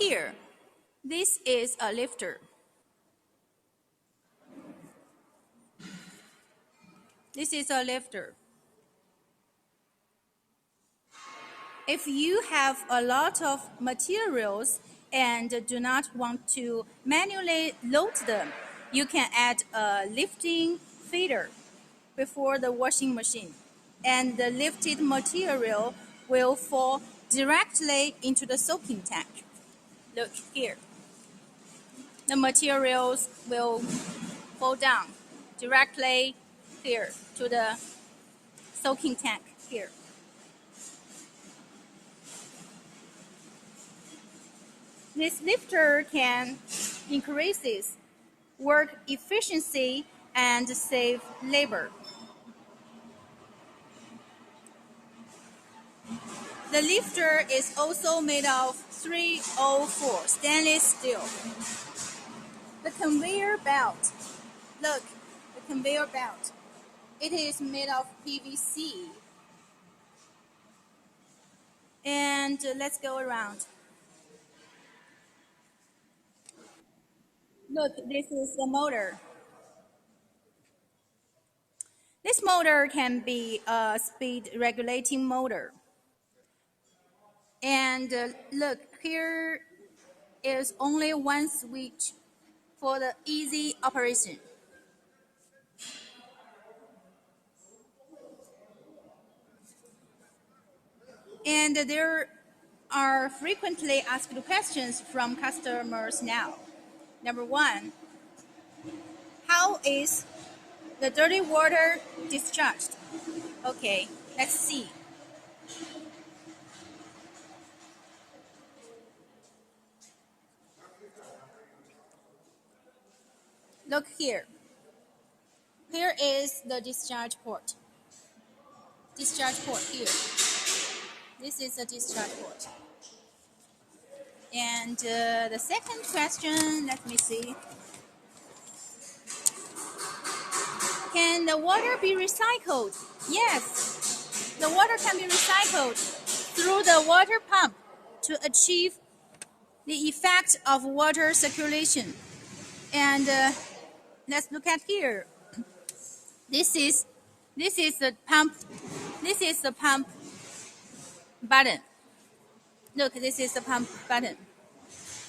here, this is a lifter. This is a lifter. If you have a lot of materials and do not want to manually load them, you can add a lifting feeder before the washing machine, and the lifted material will fall directly into the soaking tank. Look here. The materials will fall down directly here to the soaking tank here. This lifter can increase work efficiency and save labor. The lifter is also made of 304 stainless steel. The conveyor belt. Look, the conveyor belt. It is made of PVC. And let's go around. Look, this is the motor. This motor can be a speed regulating motor. And look, here is only one switch for the easy operation. And there are frequently asked questions from customers now. Number one, how is the dirty water discharged? Okay, let's see. Look here. Here is the discharge port. Discharge port here. This is a discharge port. And the second question, let me see. Can the water be recycled? Yes, the water can be recycled through the water pump to achieve the effect of water circulation. And let's look at here. This is the pump. This is the pump button. Look, this is the pump button.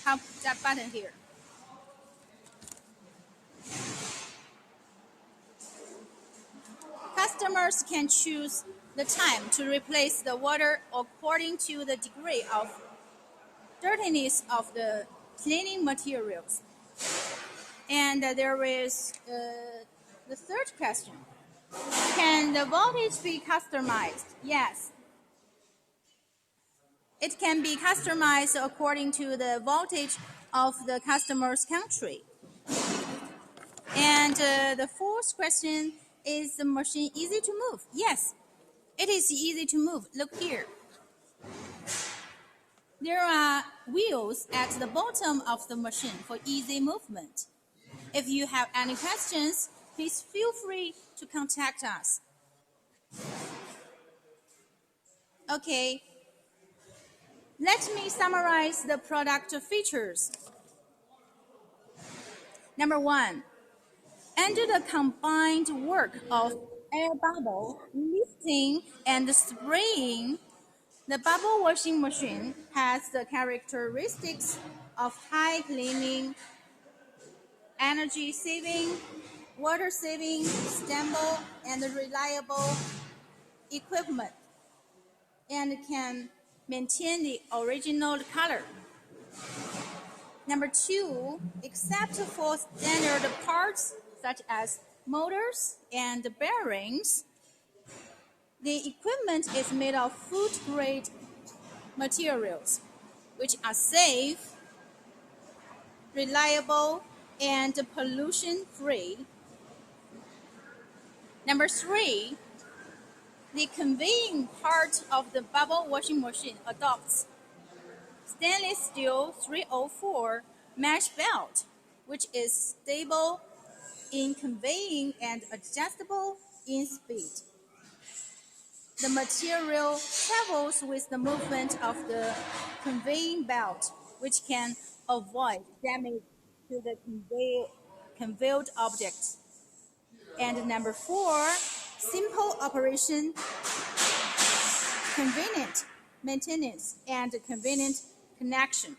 Pump that button here. Customers can choose the time to replace the water according to the degree of dirtiness of the cleaning materials. And there is the third question. Can the voltage be customized? Yes. It can be customized according to the voltage of the customer's country. And the fourth question, is the machine easy to move? Yes, it is easy to move. Look here. There are wheels at the bottom of the machine for easy movement. If you have any questions, please feel free to contact us. Okay, let me summarize the product features. Number one, under the combined work of air bubble, lifting, and spraying, the bubble washing machine has the characteristics of high cleaning, energy saving, water saving, stable, and reliable equipment, and can maintain the original color. Number two, except for standard parts such as motors and bearings, the equipment is made of food-grade materials, which are safe, reliable, and pollution-free. Number three, the conveying part of the bubble washing machine adopts stainless steel 304 mesh belt, which is stable in conveying and adjustable in speed. The material travels with the movement of the conveying belt which can avoid damage to the conveyed objects. And number 4, simple operation, convenient maintenance, and convenient connection.